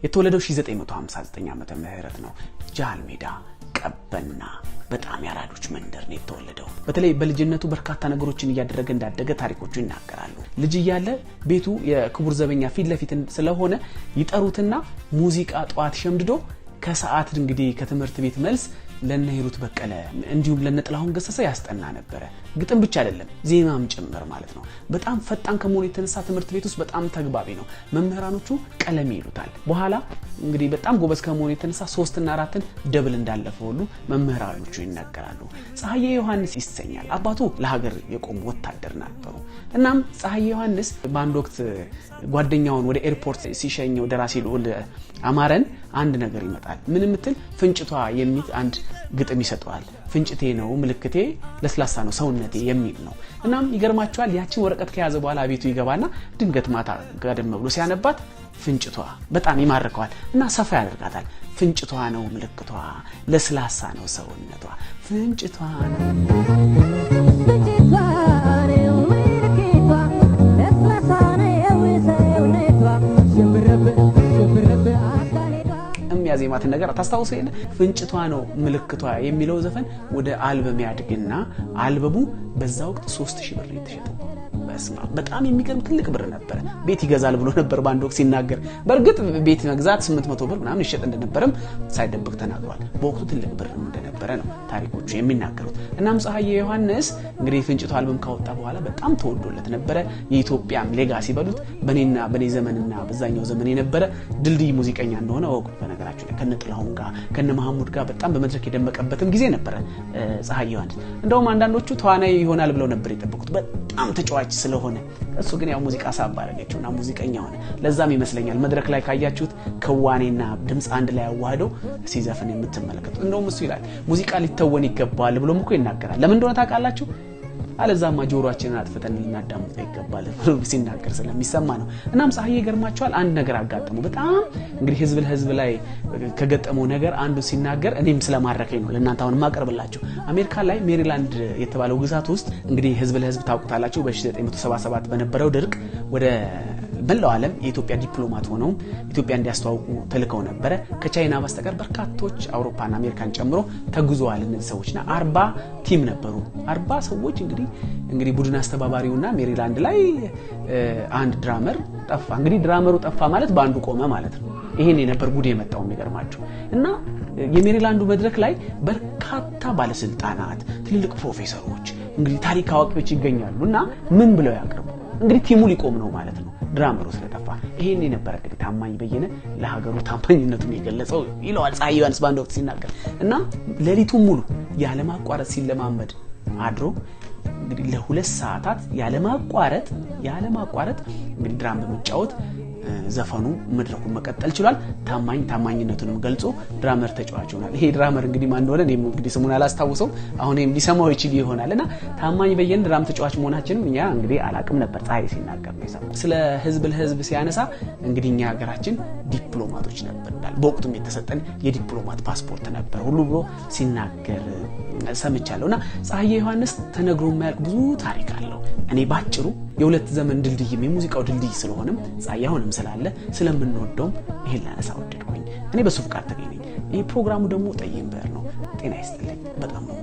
የተወለደው 1959 ዓመተ ምህረት ነው። ጃልሜዳ ቀበና በጣም ያራዶች መንደር ነው የተወለደው። በተለይ በልጅነቱ በርካታ ነገሮችን ያደረገ እንዳደገ ታሪኮቹ ይናገራሉ። ልጅ ያለ ቤቱ የክቡር ዘበኛ ፊት ለፊት ስለሆነ ይጠሩትና ሙዚቃ ጧት ሸምድዶ ከሰዓት እንግዲህ ከትምህርት ቤት መልስ ለነሂሩት በቀለ እንዲሁም ለነጥላሁን ገሰሰ ያስጠና ነበር። ግጥም ብቻ አይደለም ዜማም ጭምር ማለት ነው። በጣም ፈጣን ከመሆኑ የተነሳ ትምህርት ቤት ውስጥ በጣም ተግባቢ ነው። መምህራኖቹ ቀለም ይሉታል። በኋላ እንግዲህ በጣም ጎበዝ ከመሆኑ የተነሳ 3 እና 4ን ደብል እንዳለፈ ሁሉ መምህራኖቹ ይናገራሉ። ፀሐዬ ዮሐንስ ይሰኛል። አባቱ ለሀገር የቆሙ ወታደር ነበሩ። እናም ፀሐዬ ዮሐንስ በአንድ ወቅት ጓደኛውን ወደ ኤርፖርት ሲሸኘው ደራሲ ልዑል አማረን አንድ ነገር ይመጣል። ምን ምትል ፍንጭቷ የሚል አንድ ግጥም ይሰጠዋል። ፍንጭቴ ነው ምልክቴ ለስላሳ ነው ሰውነቴ የሚል ነው። እናም ይገርማቸዋል። ያችን ወረቀት ከያዘ በኋላ ቤቱ ይገባና ድንገት ማታ ጋደም ብሎ ሲያነባት ፍንጭቷ በጣም ይማርከዋል እና ሰፋ ያደርጋታል። ፍንጭቷ ነው ምልክቷ ለስላሳ ነው ሰውነቷ ፍንጭቷ ነው ያዜማትን ነገር ታስታውሱ የለ ፍንጭቷ ነው ምልክቷ የሚለው ዘፈን ወደ አልበም ያድግና አልበሙ በዛ ወቅት 3000 ብር የተሸጠው በጣም የሚገርም ትልቅ ብር ነበር። ቤት ይገዛል ብሎ ነበር ባንድ ወቅት ሲናገር። በርግጥ ቤት መግዛት 800 ብር ምናምን ይሸጥ እንደነበረም ሳይደብቅ ተናግሯል። በወቅቱ ትልቅ ብር እንደነበረ ነው ታሪኮቹ የሚናገሩት። እናም ፀሐዬ ዮሐንስ እንግዲህ ፍንጭቷ አልበም ካወጣ በኋላ በጣም ተወዶለት ነበር። የኢትዮጵያም ሌጋሲ በሉት በኔ ዘመንና በዛኛው ዘመን የነበረ ድልድይ ሙዚቀኛ እንደሆነ ወቅቱ በነገራችሁ ላይ ከነጥላሁን ጋር ከነ መሐሙድ ጋር በጣም በመድረክ የደመቀበትም ጊዜ ነበር ፀሐዬ ዮሐንስ። እንደውም አንዳንዶቹ ተዋናይ ይሆናል ብለው ነበር የጠበቁት በጣም ተጫዋች ስለሆነ። እሱ ግን ያው ሙዚቃ ሳባረገችውና ሙዚቀኛ ሆነ። ለዛም ይመስለኛል መድረክ ላይ ካያችሁት ከዋኔና ድምጽ አንድ ላይ አዋህደው ሲዘፍን የምትመለከቱት። እንደውም እሱ ይላል ሙዚቃ ሊተወን ይገባል ብሎም እኮ ይናገራል። ለምን እንደሆነ ታውቃላችሁ? አለዛማ ጆሮአችንን አጥፍተን ልናዳምጠው ይገባል ብሎ ሲናገር ስለሚሰማ ነው። እናም ፀሐዬ ይገርማቸዋል አንድ ነገር አጋጠመው። በጣም እንግዲህ ህዝብ ለህዝብ ላይ ከገጠመው ነገር አንዱ ሲናገር እኔም ስለማረከኝ ነው ለእናንተ አሁን ማቀርብላችሁ። አሜሪካ ላይ ሜሪላንድ የተባለው ግዛት ውስጥ እንግዲህ ህዝብ ለህዝብ ታውቁታላችሁ በ1977 በነበረው ድርቅ ወደ በላው ዓለም የኢትዮጵያ ዲፕሎማት ሆነው ኢትዮጵያ እንዲያስተዋውቁ ተልከው ነበር። ከቻይና በስተቀር በርካቶች አውሮፓና አሜሪካን ጨምሮ ተጉዘዋል እነዚህ ሰዎችና 40 ቲም ነበሩ። 40 ሰዎች እንግዲህ ቡድን አስተባባሪውና ሜሪላንድ ላይ አንድ ድራመር ጠፋ። እንግዲህ ድራመሩ ጠፋ ማለት ባንዱ ቆመ ማለት ነው። ይሄን ነበር ጉድ የመጣው የሚገርማችሁ። እና የሜሪላንዱ መድረክ ላይ በርካታ ባለስልጣናት ትልልቅ ፕሮፌሰሮች እንግዲህ ታሪክ አዋቂዎች ይገኛሉና ምን ብለው ያቀርቡ እንግዲህ ቲሙ ሊቆም ነው ማለት ነው ድራመሩ ስለጠፋ። ይሄን ነበር እንግዲህ ታማኝ በየነ ለሀገሩ ታማኝነቱን የገለጸው ይለዋል ፀሐዬ ዮሐንስ ባንድ ወቅት ሲናገር። እና ሌሊቱን ሙሉ ያለማቋረጥ ሲለማመድ አድሮ እንግዲህ ለ2 ሰዓታት ያለማቋረጥ እንግዲህ ድራም በመጫወት ዘፈኑ መድረኩን መቀጠል ችሏል። ታማኝነቱንም ገልጾ ድራመር ተጫዋች ሆኗል። ይሄ ድራመር እንግዲህ ማን እንደሆነ እኔም እንግዲህ ስሙን አላስታውሰው አሁን ሊሰማው ይችል ይሆናልና ታማኝ በየነ ድራም ተጫዋች መሆናችንም እኛ እንግዲህ አላቅም ነበር ፀሐዬ ሲናገር ነው የሰማው። ስለ ህዝብ ለህዝብ ሲያነሳ እንግዲህ እኛ ሀገራችን ዲፕሎማቶች ነበር በወቅቱም የተሰጠን የዲፕሎማት ፓስፖርት ነበር ሁሉ ብሎ ሲናገር ሰምቻለሁና ፀሐዬ ዮሐንስ ተነግሮ የማያልቅ ብዙ ታሪክ አለው። እኔ ባጭሩ የሁለት ዘመን ድልድይ የሙዚቃው ድልድይ ስለሆነም ፀሐዬ አሁንም ስላለ ስለምንወደው ይሄን ላነሳ ወደድኩኝ። እኔ በሱ ፍቃድ ተገኘኝ። ይሄ ፕሮግራሙ ደግሞ ጠይም በር ነው። ጤና ይስጥልኝ። በጣም ነው